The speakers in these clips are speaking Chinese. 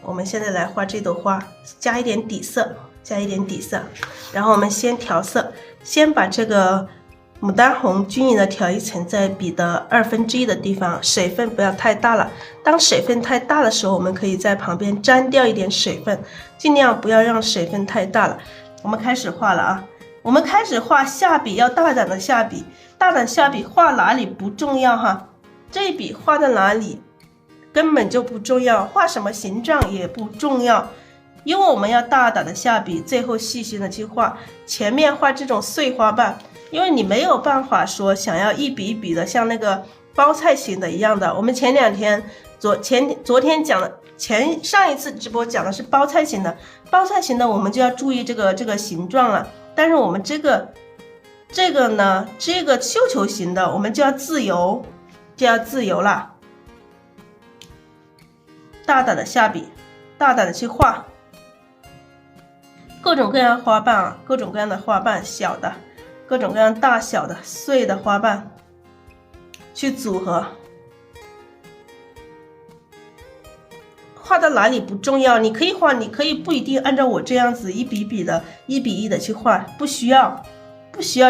我们现在来画这朵花，加一点底色，然后我们先调色，先把这个牡丹红均匀的调一层，在笔的1/2的地方，水分不要太大了。当水分太大的时候，我们可以在旁边沾掉一点水分，尽量不要让水分太大了。我们开始画了啊，我们开始画下笔，要大胆的下笔，大胆下笔，画哪里不重要哈，这一笔画在哪里根本就不重要，画什么形状也不重要，因为我们要大胆的下笔，最后细心的去画。前面画这种碎花瓣，因为你没有办法说想要一笔一笔的像那个包菜型的一样的。我们前2天昨天讲的，上一次直播讲的是包菜型的，包菜型的我们就要注意这个形状了。但是我们这个呢，这个绣球型的，我们就要自由了。大胆的下笔，大胆的去画各种各样的花瓣啊，各种各样的花瓣，小的，各种各样大小的碎的花瓣去组合。画到哪里不重要，你可以画，你可以不一定按照我这样子一笔一的去画，不需要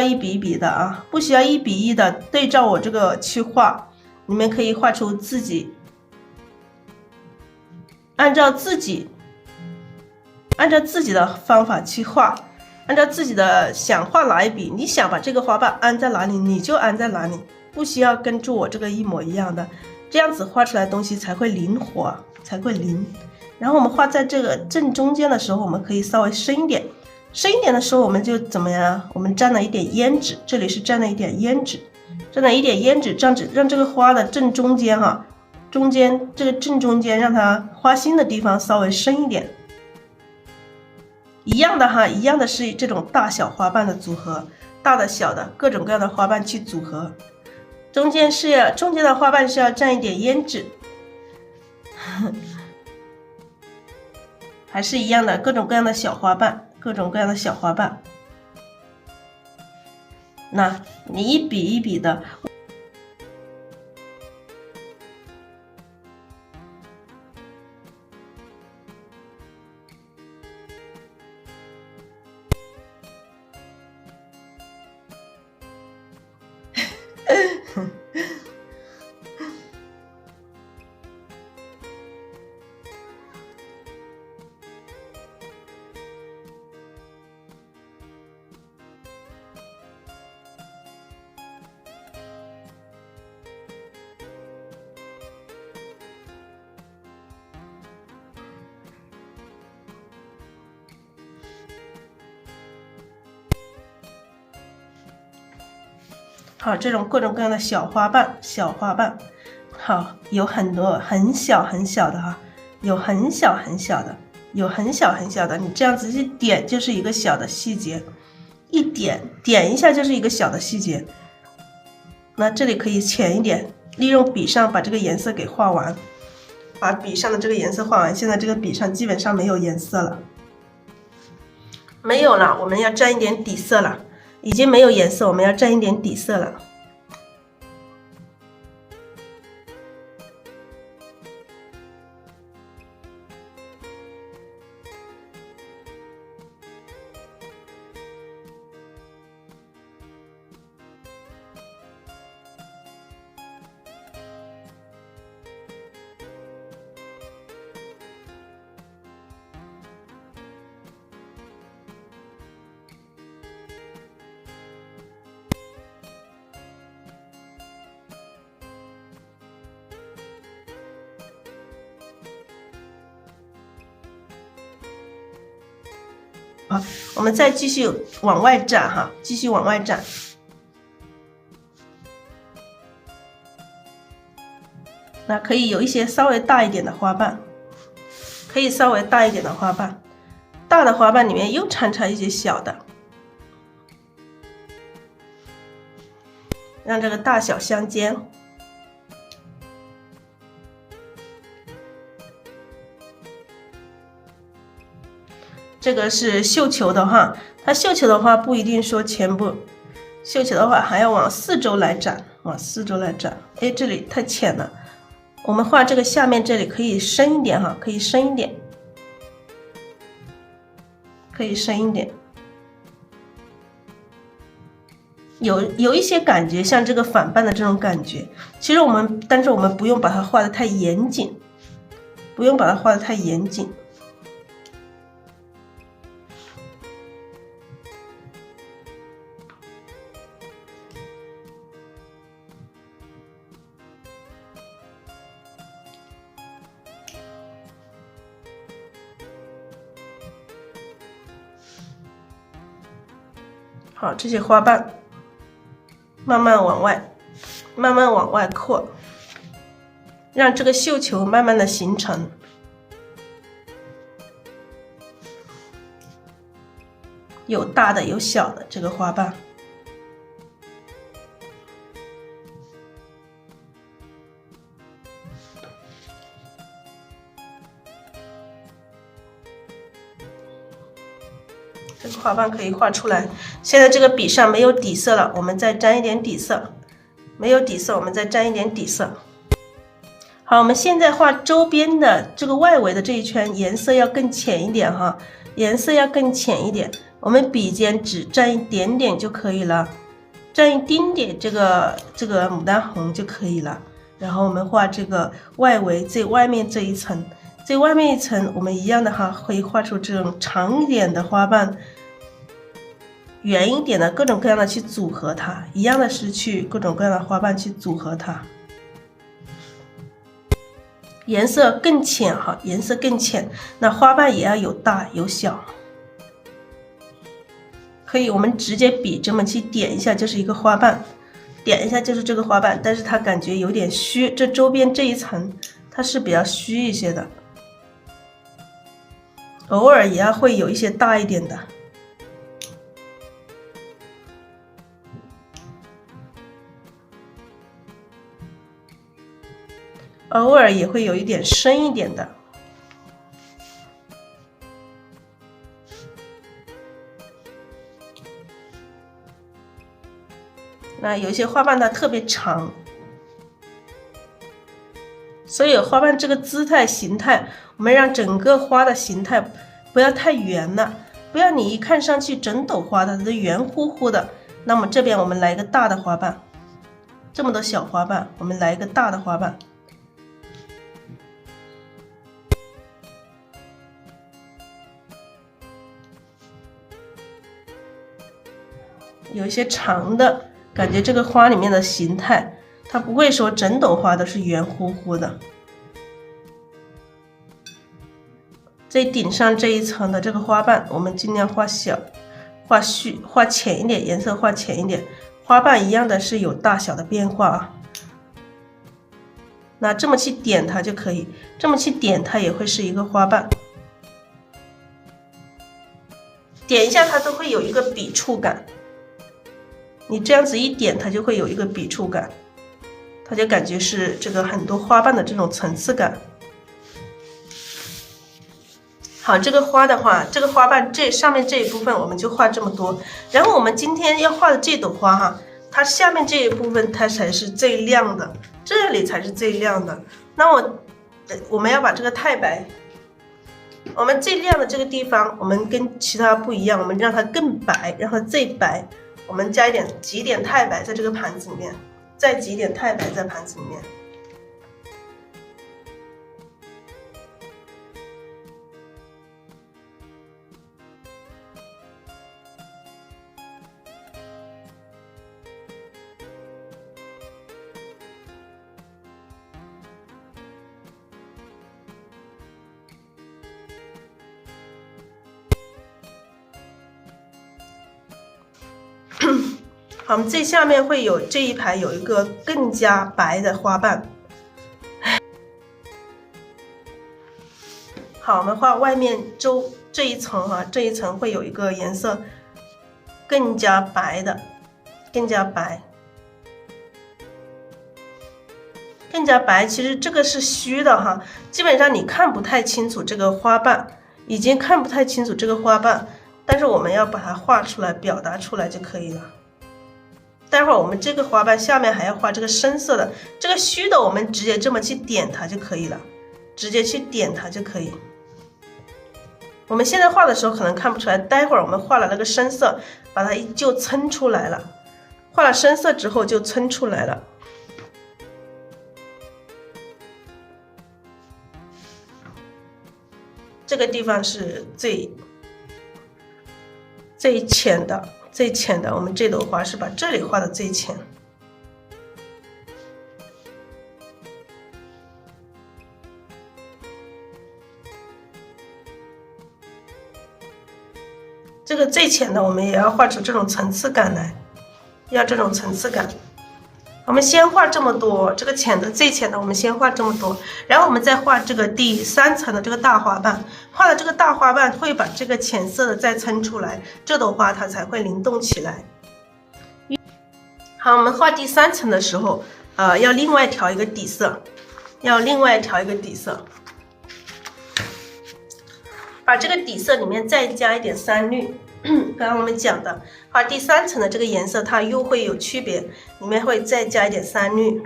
一笔一笔的啊，不需要一笔一的对照我这个去画，你们可以画出自己。按照自己的方法去画，按照自己的想画哪一笔，你想把这个花瓣安在哪里你就安在哪里，不需要跟住我这个一模一样的，这样子画出来的东西才会灵活，才会灵。然后我们画在这个正中间的时候，我们可以稍微深一点的时候，我们就怎么样？我们沾了一点胭脂，这里是沾了一点胭脂，这样子让这个花的正中间哈。这个正中间让它花心的地方稍微深一点，一样的哈，一样的是这种大小花瓣的组合，大的小的各种各样的花瓣去组合，中间的花瓣是要蘸一点胭脂，还是一样的各种各样的小花瓣，那你一笔一笔的。好，这种各种各样的小花瓣，好，有很多很小的哈，有很小的，你这样子去点就是一个小的细节，一点一下就是一个小的细节。那这里可以浅一点，利用笔上把这个颜色给画完，把笔上的这个颜色画完。现在这个笔上基本上没有颜色了，没有了，我们要沾一点底色了。已经没有颜色，我们要蘸一点底色了。好，我们再继续往外展哈，继续往外展。那可以有一些稍微大一点的花瓣，大的花瓣里面又掺一些小的，让这个大小相间。这个是绣球的话，它绣球的话不一定说全部，绣球的话还要往四周来展，哎，这里太浅了，我们画这个下面这里可以深一点哈，可以深一点，可以深一点。有一些感觉像这个反半的这种感觉，其实但是我们不用把它画得太严谨，不用把它画得太严谨。好，这些花瓣慢慢往外扩，让这个绣球慢慢的形成。有大的有小的这个花瓣。这个花瓣可以画出来。现在这个笔上没有底色了，我们再沾一点底色。没有底色，我们再沾一点底色。好，我们现在画周边的这个外围的这一圈，颜色要更浅一点哈，颜色要更浅一点。我们笔尖只沾一点点就可以了，沾一丁点这个牡丹红就可以了。然后我们画这个外围最外面这一层。最外面一层，我们一样的哈，可以画出这种长一点的花瓣，圆一点的，各种各样的去组合它，一样的是去各种各样的花瓣去组合它。颜色更浅哈，颜色更浅，那花瓣也要有大有小。可以，我们直接笔这么去点一下，就是一个花瓣，点一下就是这个花瓣，但是它感觉有点虚，这周边这一层它是比较虚一些的。偶尔也要会有一些大一点的，偶尔也会有一点深一点的。那有些花瓣它特别长，所以花瓣这个姿态形态，我们让整个花的形态不要太圆了，不要你一看上去整朵花它是圆乎乎的。那么这边我们来一个大的花瓣，这么多小花瓣，我们来一个大的花瓣。有一些长的感觉，这个花里面的形态，它不会说整朵花都是圆乎乎的。最顶上这一层的这个花瓣，我们尽量画小、画虚、画浅一点，颜色画浅一点。花瓣一样的是有大小的变化啊。那这么去点它就可以，这么去点它也会是一个花瓣。点一下它都会有一个笔触感。你这样子一点，它就会有一个笔触感，它就感觉是这个很多花瓣的这种层次感。好，这个花的话，这个花瓣这上面这一部分我们就画这么多。然后我们今天要画的这朵花哈，它下面这一部分它才是最亮的，这里才是最亮的。那我们要把这个太白，我们最亮的这个地方，我们跟其他不一样，我们让它更白，让它最白。我们加几点太白在这个盘子里面，再几点太白在盘子里面。好，我们最下面会有这一排有一个更加白的花瓣。好，我们画外面这一层哈，这一层会有一个颜色更加白的，更加白。更加白，其实这个是虚的哈，基本上你看不太清楚这个花瓣，已经看不太清楚这个花瓣，但是我们要把它画出来，表达出来就可以了。待会儿我们这个花瓣下面还要画这个深色的，这个虚的我们直接这么去点它就可以了，直接去点它就可以。我们现在画的时候可能看不出来，待会儿我们画了那个深色，把它就撑出来了。画了深色之后就撑出来了。这个地方是最浅的，最浅的。我们这朵花是把这里画的最浅。这个最浅的，我们也要画出这种层次感来，要这种层次感。我们先画这么多，这个浅的最浅的，我们先画这么多，然后我们再画这个第3层的这个大花瓣。画了这个大花瓣，会把这个浅色的再撑出来，这朵花它才会灵动起来。好，我们画第3层的时候，要另外调一个底色，把这个底色里面再加一点3绿。刚刚我们讲的画第3层的这个颜色，它又会有区别，里面会再加一点3绿，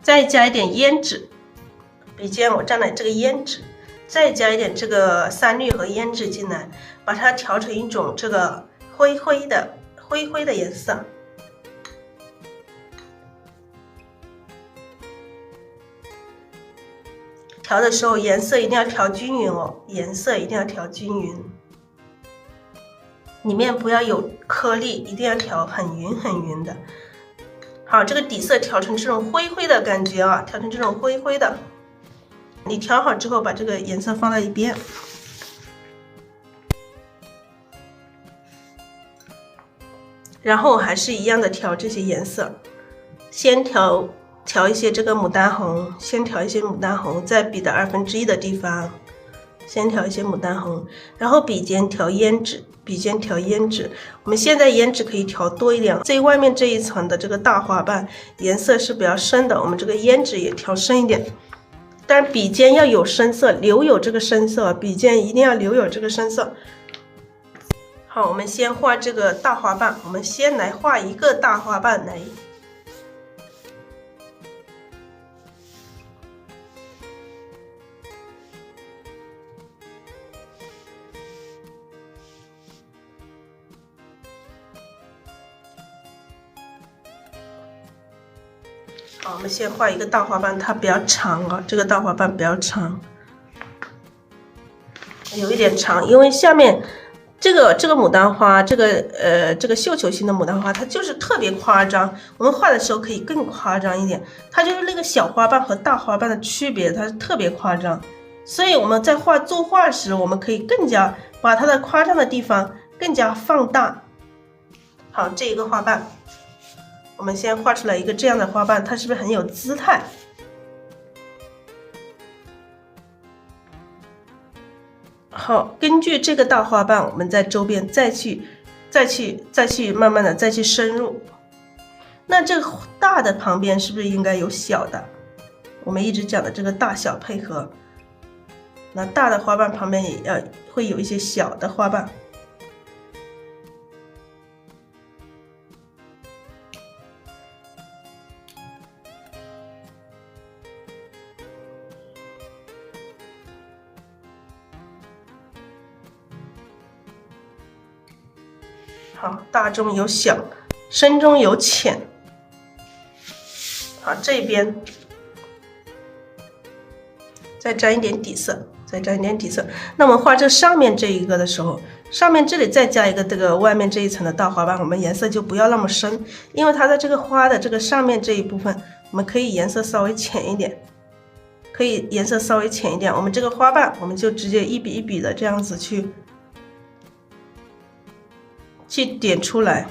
再加一点胭脂，笔尖我蘸了这个胭脂，再加一点这个3绿和胭脂进来，把它调成一种这个灰灰的颜色。调的时候颜色一定要调均匀哦，颜色一定要调均匀，里面不要有颗粒，一定要调很匀的。好，这个底色调成这种灰灰的感觉啊，调成这种灰灰的。你调好之后，把这个颜色放在一边。然后还是一样的调这些颜色，先调一些这个牡丹红，在笔的1/2的地方，先调一些牡丹红，然后笔尖调胭脂，我们现在胭脂可以调多一点，最外面这一层的这个大花瓣颜色是比较深的，我们这个胭脂也调深一点，但是笔尖要有深色，留有这个深色，笔尖一定要留有这个深色。好，我们先画这个大花瓣，我们先来画一个大花瓣来。好，我们先画一个大花瓣，它比较长啊，这个大花瓣比较长，有一点长，因为下面这个牡丹花，这个绣球型的牡丹花，它就是特别夸张。我们画的时候可以更夸张一点，它就是那个小花瓣和大花瓣的区别，它是特别夸张。所以我们在作画时，我们可以更加把它的夸张的地方更加放大。好，这一个花瓣。我们先画出来一个这样的花瓣，它是不是很有姿态？好，根据这个大花瓣，我们在周边再去慢慢的再去深入。那这个大的旁边是不是应该有小的？我们一直讲的这个大小配合，那大的花瓣旁边也会有一些小的花瓣。好，大中有小，深中有浅。好，这边再沾一点底色，那我们画这上面这一个的时候，上面这里再加一个这个外面这一层的大花瓣，我们颜色就不要那么深，因为它在这个花的这个上面这一部分，我们可以颜色稍微浅一点，我们这个花瓣我们就直接一笔一笔的这样子去点出来。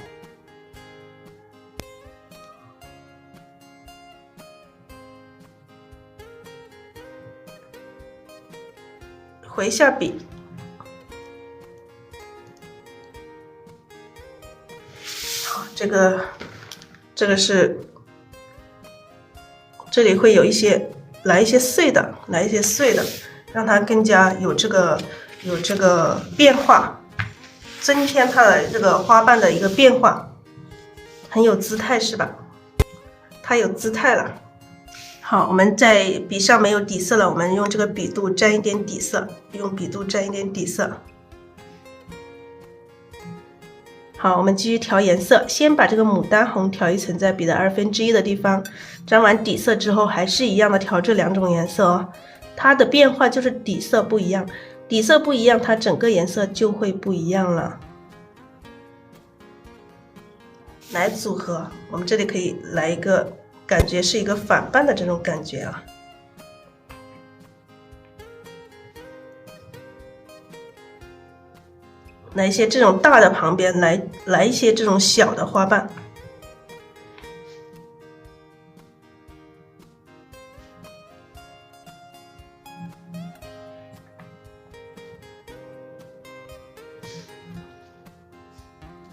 回一下笔，好，这个是这里会有来一些碎的，让它更加有这个有这个变化，增添它的这个花瓣的一个变化，很有姿态是吧？它有姿态了。好，我们在笔上没有底色了，我们用这个笔肚沾一点底色，用笔肚沾一点底色。好，我们继续调颜色，先把这个牡丹红调一层在笔的1/2的地方，沾完底色之后，还是一样的调这2种颜色哦。它的变化就是底色不一样，底色不一样，它整个颜色就会不一样了。来组合，我们这里可以来一个。感觉是一个反瓣的这种感觉啊，来一些这种大的旁边，来一些这种小的花瓣，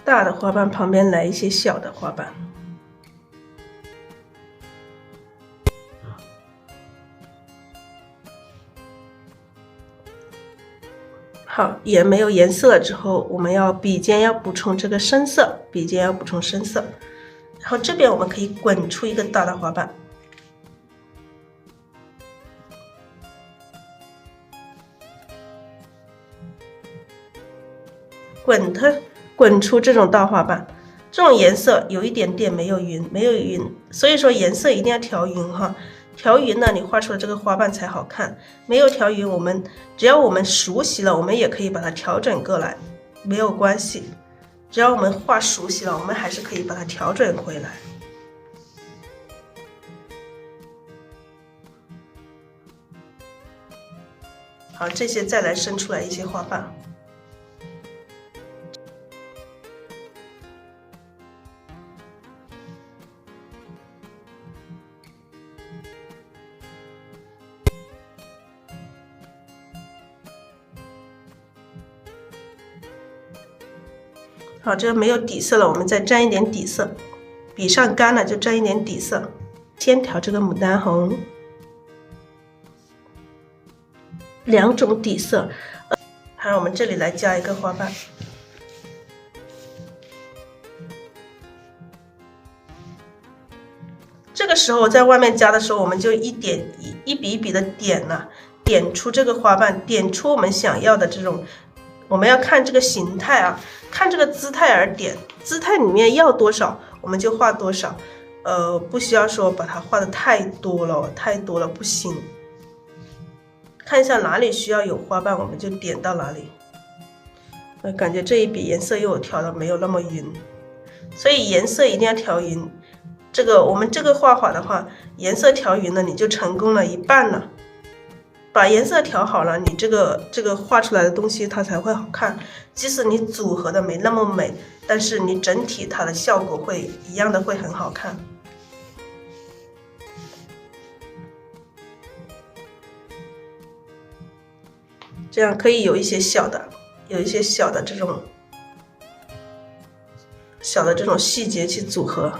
大的花瓣旁边来一些小的花瓣。好，也没有颜色了之后，我们笔尖要补充这个深色，笔尖要补充深色。然后这边我们可以滚出一个大的花瓣，滚出这种大花瓣。这种颜色有一点点没有匀，所以说颜色一定要调匀哈。调匀呢，你画出的这个花瓣才好看。没有调匀，只要我们熟悉了，我们也可以把它调整过来，没有关系。只要我们画熟悉了，我们还是可以把它调整回来。好，这些再来生出来一些花瓣。好，这个没有底色了，我们再沾一点底色。笔上干了就沾一点底色。先调这个牡丹红，2种底色。还有我们这里来加一个花瓣。这个时候在外面加的时候，我们就一笔一笔的点了，点出这个花瓣，点出我们想要的这种。我们要看这个形态啊，看这个姿态而点，姿态里面要多少我们就画多少，不需要说把它画的太多了不行。看一下哪里需要有花瓣，我们就点到哪里。感觉这一笔颜色又调的没有那么匀，所以颜色一定要调匀。我们这个画法的话，颜色调匀了，你就成功了一半了。把颜色调好了，你这个画出来的东西它才会好看。即使你组合的没那么美，但是你整体它的效果会一样的，会很好看。这样可以有一些小的这种细节去组合。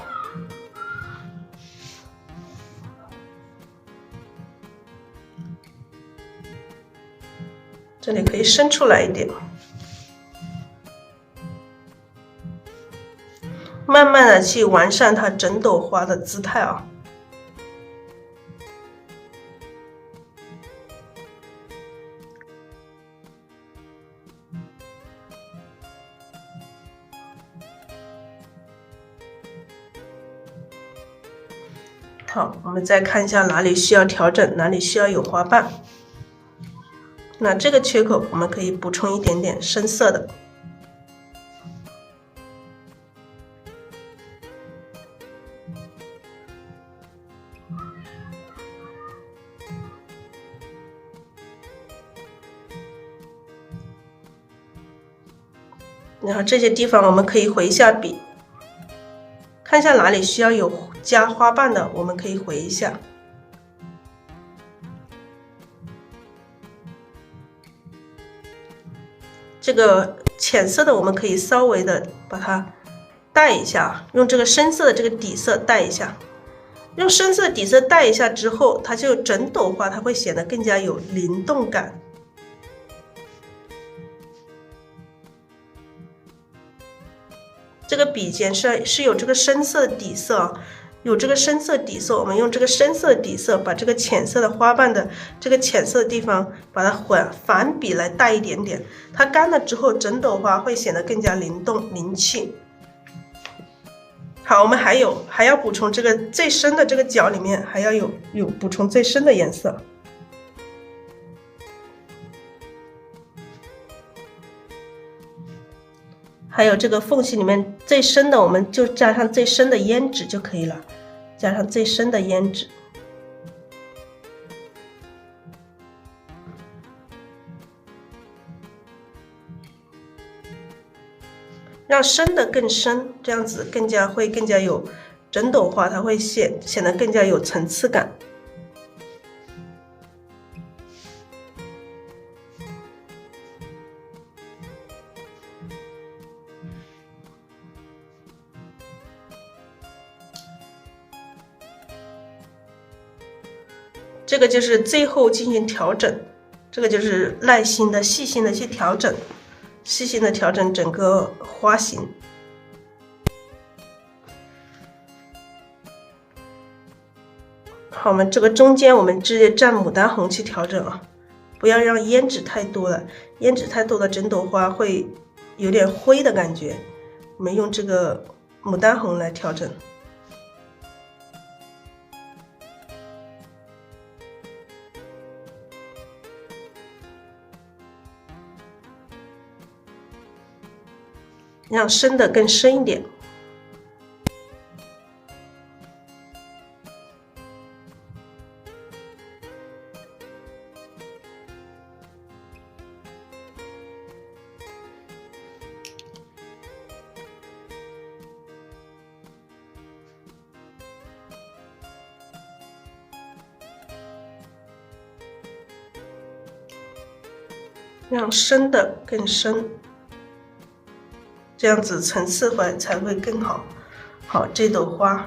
这里可以伸出来一点，慢慢的去完善它整朵花的姿态啊。好，我们再看一下哪里需要调整，哪里需要有花瓣。那这个缺口我们可以补充一点点深色的。然后这些地方我们可以回一下笔，看一下哪里需要有加花瓣的，我们可以回一下。这个浅色的我们可以稍微的把它带一下，用这个深色的这个底色带一下，用深色底色带一下之后，它就整朵花它会显得更加有灵动感。这个笔尖是有这个深色的底色，有这个深色底色，我们用这个深色底色把这个浅色的花瓣的这个浅色的地方把它反比来带一点点，它干了之后整朵花会显得更加灵动灵气。好，我们还要补充这个最深的这个角里面还要有补充最深的颜色。还有这个缝隙里面最深的，我们就加上最深的胭脂就可以了，加上最深的胭脂。让深的更深，这样子更加有整朵花，它会显得更加有层次感。这个就是最后进行调整，这个就是耐心的、细心的去调整。细心的调整整个花型。好，我们这个中间我们直接蘸牡丹红去调整啊，不要让胭脂太多了，胭脂太多了整朵花会有点灰的感觉。我们用这个牡丹红来调整。让深的更深一点。让深的更深。这样子层次才会更好。好，这朵花，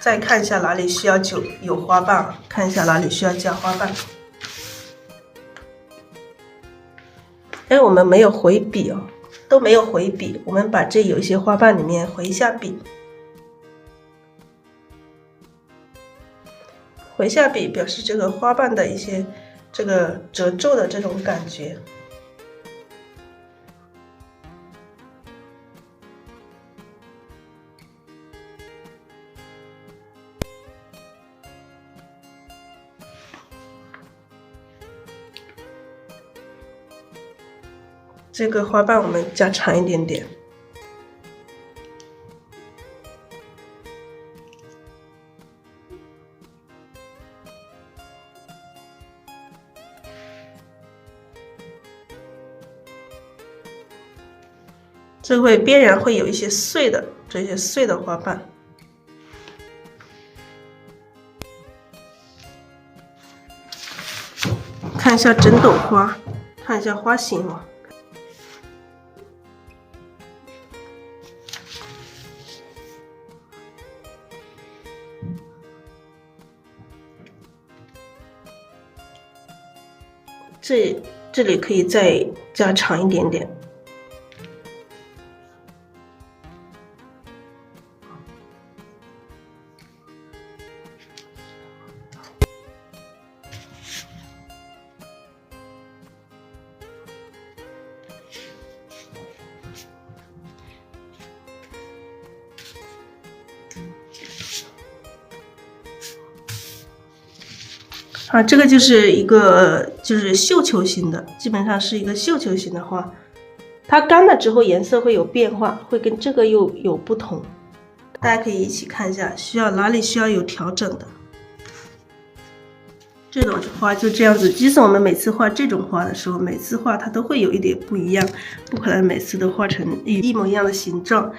再看一下哪里需要有花瓣，看一下哪里需要加花瓣。哎，我们没有回笔哦，都没有回笔，我们把这有一些花瓣里面回一下笔，回一下笔表示这个花瓣的一些这个褶皱的这种感觉。这个花瓣我们加长一点点，这会边缘会有一些碎的，这些碎的花瓣。看一下整朵花，看一下花型哦。这里可以再加长一点点。啊，这个就是一个绣球型的，基本上是一个绣球型的花，它干了之后颜色会有变化，会跟这个又有不同。大家可以一起看一下，哪里需要有调整的。这种花就这样子，即使我们每次画这种花的时候，每次画它都会有一点不一样，不可能每次都画成一模一样的形状。